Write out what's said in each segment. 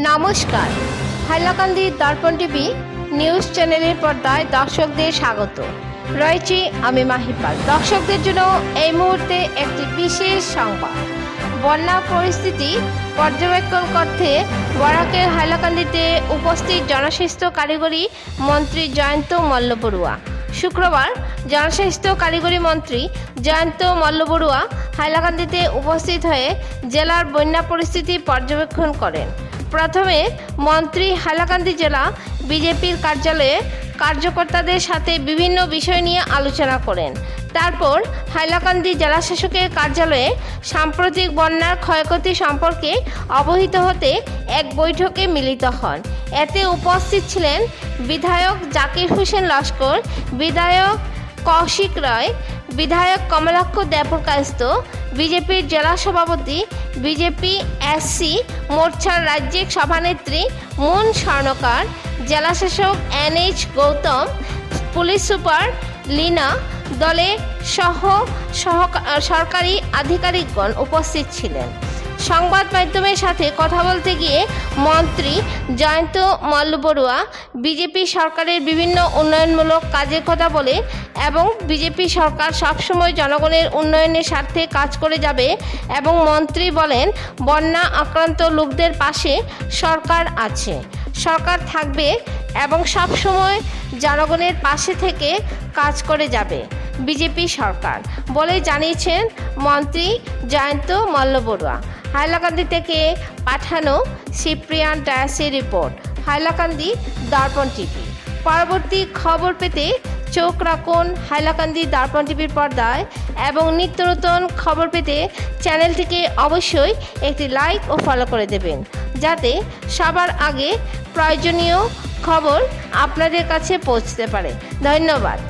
নমস্কার, হাইলাকান্দি দর্পণ TV news চ্যানেলের পর্দায় দর্শকদের স্বাগত। রয়েছি আমি মাহিপাল। দর্শকদের জন্য এই মুহূর্তে একটি বিশেষ সংবাদ। বন্যা পরিস্থিতি পর্যবেক্ষণ করতে বরাকের হাইলাকান্দিতে উপস্থিত জনস্বাস্থ্য কারিগরি মন্ত্রী জয়ন্ত মল্লবড়ুয়া। শুক্রবার জনস্বাস্থ্য কারিগরি মন্ত্রী জয়ন্ত মল্লবড়ুয়া হাইলাকান্দিতে উপস্থিত হয়ে জেলার বন্যা পরিস্থিতি পর্যবেক্ষণ করেন। প্রথমে মন্ত্রী হাইলাকান্দি জেলা বিজেপির কার্যালয়ে কার্যকর্তাদের সাথে বিভিন্ন বিষয় নিয়ে আলোচনা করেন। তারপর হাইলাকান্দি জেলা শাসকের কার্যালয়ে সাম্প্রতিক বন্যার ক্ষয়ক্ষতি সম্পর্কে অবহিত হতে এক বৈঠকে মিলিত হন। এতে উপস্থিত ছিলেন বিধায়ক জাকির হোসেন লস্কর, বিধায়ক কৌশিক রায়, বিধায়ক কমলাক্ষ দেবকায়স্থ, বিজেপির জেলা সভাপতি, বিজেপি এসসি মোর্চার রাজ্যিক সভানেত্রী মুন স্বর্ণকার, জেলাশাসক NH Gautam, police super Leena দলে সরকারি আধিকারিকগণ উপস্থিত ছিলেন। সংবাদ মাধ্যমের সাথে কথা বলতে গিয়ে মন্ত্রী জয়ন্ত মল্লবড়ুয়া বিজেপি সরকারের বিভিন্ন উন্নয়নমূলক কাজের কথা বলেন এবং বিজেপি সরকার সবসময় জনগণের উন্নয়নের স্বার্থে কাজ করে যাবে এবং মন্ত্রী বলেন বন্যা আক্রান্ত লোকদের পাশে সরকার আছে, সরকার থাকবে এবং সবসময় জনগণের পাশে থেকে কাজ করে যাবে বিজেপি সরকার বলে জানিয়েছেন মন্ত্রী জয়ন্ত মল্লবড়ুয়া। হাইলাকান্দি থেকে পাঠানো সিপ্রিয়ান ডায়াসের রিপোর্ট, হাইলাকান্দি দর্পণ টিভি। পরবর্তী খবর পেতে চোখ রাখুন হাইলাকান্দি দর্পণ টিভির পর্দায় এবং নিত্য নতুন খবর পেতে চ্যানেলটিকে অবশ্যই একটি লাইক ও ফলো করে দেবেন, যাতে সবার আগে প্রয়োজনীয় খবর আপনাদের কাছে পৌঁছতে পারে। ধন্যবাদ।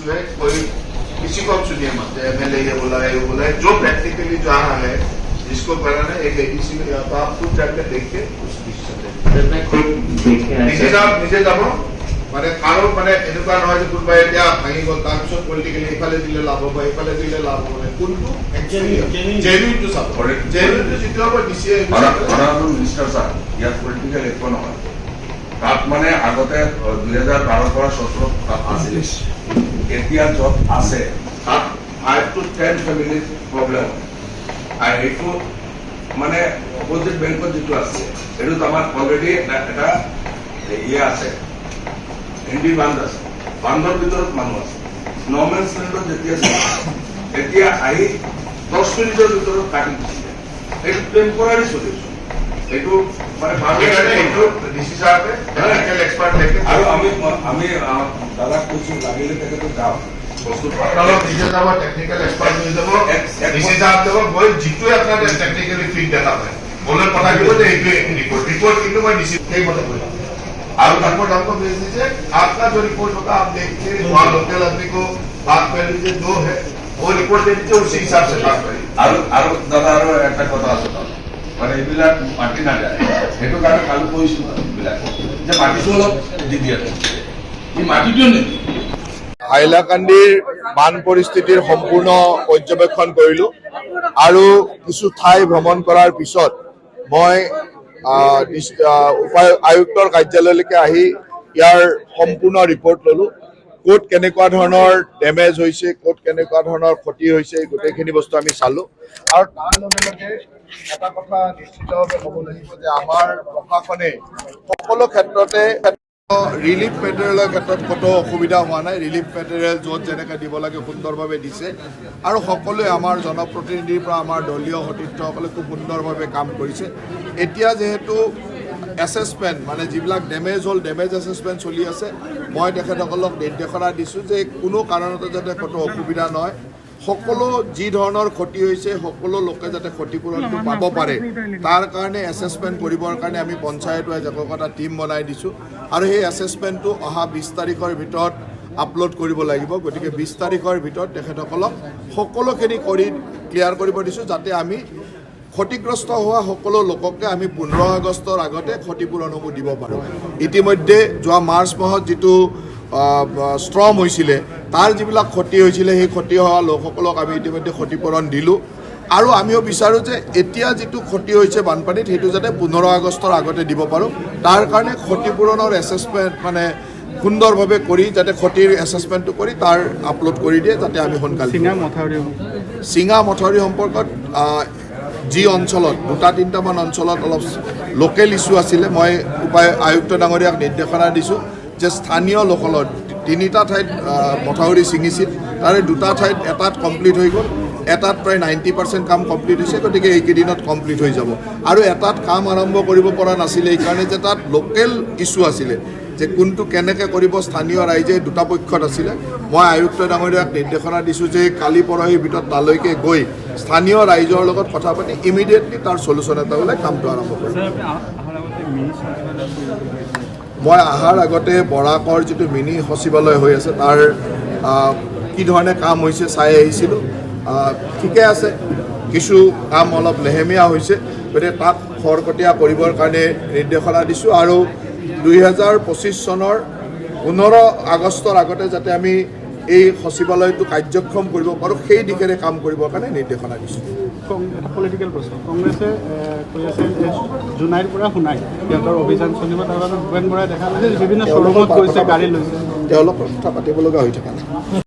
है कोई किसी को आप सुनिए मत, MLA ये बोला है, वो बोला है, जो प्रैक्टिकली जा रहा है जिसको कराना है एक ADC में या तो आप खुद जाकर देख के उस डिसीजन নিজে যাব মানে কারো মানে এনেকুৱা নহয় যে কোনোবাই এতিয়া ভাঙি গ'ল তাৰপিছত পলিটিকেলি এইফালে দিলে লাভ হ'ব এইফালে দিলে লাভ হ'ব, মানে কোনটো জেনুইনটো চাব। জেনুইনটো যিটো হ'ব ডিচি মিনিষ্টাৰ ছাৰ ইয়াত পলিটিকেল একো নহয়। তাত মানে আগতে 2012 পৰা 17 তাত আছিল, এতিয়া য'ত আছে তাত 5 to 10 ফেমিলিৰ প্ৰব্লেম আৰু সেইটো মানে অপজিট বেংকত যিটো আছে সেইটোত আমাৰ অলৰেডি এটা ইয়ে আছে, হেণ্ডি বান্ধ আছে, বান্ধৰ ভিতৰত মানুহ আছে। নৰ্মেল ষ্টেণ্ডত যেতিয়া এতিয়া আহি 10 মিনিটৰ ভিতৰত কাটি দিছিলে, সেইটো টেম্পৰাৰী চলিউশ্যন। এইটো মানে ডিচি সাহেবে টেকনিক্যাল এক্সপাৰ্ট লেকে আৰু আমি দাদাক কৈছো লাগিলে তেখেতক যাওঁ বস্তু আপোনালোক নিজে যাব, টেকনিক্যাল এক্সপার্ট হৈ যাব, ডিচি সাহেব যাব, গৈ যিটোৱে আপোনাৰ টেকনিক্যালি ফিট দেখা পায় বলে পঠাই দিব যে এইটোৱে ৰিপোৰ্ট কিন্তু মই ডিসি সেই মতে কৰিম। और रिपोर्ट हमको भेज दीजिए, आपका जो रिपोर्ट होगा आप देखिए, वहाँ लोकल आदमी को बात कर लीजिए, जो है वो रिपोर्ट दे दीजिए, उसी हिसाब से बात करिए। और दादा और একটা কথা আছে মানে এইবিলাক মাটি না যায়, সেইটো কাৰণে কালি কৈছো এইবিলাক যে মাটিটো অলপ দি দিয়া এই মাটিটো নেকি। হাইলাকান্দিৰ বান পৰিস্থিতিৰ সম্পূৰ্ণ পৰ্যবেক্ষণ কৰিলো আৰু কিছু ঠাই ভ্ৰমণ কৰাৰ পিছত মই আয়ুক্তৰ কাৰ্যালয়লৈকে আহি ইয়াৰ সম্পূৰ্ণ ৰিপৰ্ট ললো। ক'ত কেনেকুৱা ধৰণৰ ডেমেজ হৈছে, ক'ত কেনেকুৱা ধৰণৰ ক্ষতি হৈছে, গোটেইখিনি বস্তু আমি চালো। আৰু তাৰ লগে লগে এটা কথা নিশ্চিতভাৱে ক'ব লাগিব যে আমাৰ প্ৰশাসনে সকলো ক্ষেত্ৰতে ৰিলিফ মেটেৰিয়েলৰ ক্ষেত্ৰত ক'তো অসুবিধা হোৱা নাই। ৰিলিফ মেটেৰিয়েল য'ত যেনেকৈ দিব লাগে সুন্দৰভাৱে দিছে আৰু সকলোৱে আমাৰ জনপ্ৰতিনিধিৰ পৰা আমাৰ দলীয় সতীৰ্থসকলে খুব সুন্দৰভাৱে কাম কৰিছে। এতিয়া যিহেতু এছেছমেণ্ট মানে যিবিলাক ডেমেজ হ'ল, ডেমেজ এছেছমেণ্ট চলি আছে, মই তেখেতসকলক নিৰ্দেশনা দিছোঁ যে কোনো কাৰণতে যাতে ক'তো অসুবিধা নহয়, সকলো যি ধৰণৰ ক্ষতি হৈছে সকলো লোকে যাতে ক্ষতিপূৰণটো পাব পাৰে তাৰ কাৰণে এছেছমেণ্ট কৰিবৰ কাৰণে আমি পঞ্চায়ত ৱাইজ এটা টীম বনাই দিছোঁ আৰু সেই এছেছমেণ্টটো অহা 20 তাৰিখৰ ভিতৰত আপলোড কৰিব লাগিব গতিকে 20 তাৰিখৰ ভিতৰত তেখেতসকলক সকলোখিনি কৰি ক্লিয়াৰ কৰিব দিছোঁ যাতে আমি ক্ষতিগ্ৰস্ত হোৱা সকলো লোককে আমি 15 আগষ্টৰ আগতে ক্ষতিপূৰণসমূহ দিব পাৰোঁ ইতিমধ্যে যোৱা মাৰ্চ মাহত যিটো ষ্ট্ৰম হৈছিলে তাৰ যিবিলাক ক্ষতি হৈছিলে সেই ক্ষতি হোৱা লোকসকলক আমি ইতিমধ্যে ক্ষতিপূৰণ দিলোঁ আৰু আমিও বিচাৰোঁ যে এতিয়া যিটো ক্ষতি হৈছে বানপানীত সেইটো যাতে 15 আগষ্টৰ আগতে দিব পাৰোঁ তাৰ কাৰণে ক্ষতিপূৰণৰ এছেছমেণ্ট মানে সুন্দৰভাৱে কৰি যাতে ক্ষতিৰ এছেছমেণ্টটো কৰি তাৰ আপলোড কৰি দিয়ে যাতে আমি সোনকালে চিঙা মথাউৰি সম্পৰ্কত যি অঞ্চলত 2-3টামান অঞ্চলত অলপ লোকেল ইছ্যু আছিলে মই আয়ুক্ত ডাঙৰীয়াক নিৰ্দেশনা দিছোঁ যে স্থানীয় লোকসকলৰ 3টা ঠাইত মথাউৰি ছিঙিছিল তাৰে 2টা ঠাইত এটাত কমপ্লিট হৈ গ'ল এটাত প্ৰায় 90% কাম কমপ্লিট হৈছে গতিকে এইকেইদিনত কমপ্লিট হৈ যাব আৰু এটাত কাম আৰম্ভ কৰিব পৰা নাছিলে এইকাৰণে যে তাত লোকেল ইছ্যু আছিলে যে কোনটো কেনেকৈ কৰিব স্থানীয় ৰাইজে 2টা পক্ষত আছিলে মই আয়ুক্ত ডাঙৰীয়াক নিৰ্দেশনা দিছোঁ যে কালি পৰহিৰ ভিতৰত তালৈকে গৈ স্থানীয় ৰাইজৰ লগত কথা পাতি ইমিডিয়েটলি তাৰ সলিউশ্যন এটা ওলাই কামটো আৰম্ভ কৰিম মই অহাৰ আগতে বৰাকৰ যিটো মিনি সচিবালয় হৈ আছে তাৰ কি ধৰণে কাম হৈছে চাই আহিছিলোঁ ঠিকে আছে কিছু কাম অলপ লেহেমীয়া হৈছে গতিকে তাক খৰকটীয়া কৰিবৰ কাৰণে নিৰ্দেশনা দিছোঁ আৰু 2025 চনৰ 15 আগষ্টৰ আগতে যাতে আমি এই সচিবালয়টো কাৰ্যক্ষম কৰিব পাৰোঁ সেই দিশেৰে কাম কৰিবৰ কাৰণে নিৰ্দেশনা দিছোঁ এটা পলিটিকেল প্ৰশ্ন কংগ্ৰেছে কৈ আছে যে জুনাইৰ পৰা শুনাই সিহঁতৰ অভিযান চলিব তাৰ বাবে ভূপেন বৰাই দেখা গৈছে বিভিন্ন শ্বৰুমত গৈছে গাড়ী লৈছে তেওঁলোকৰ কথা পাতিব লগা হৈ থকা নাই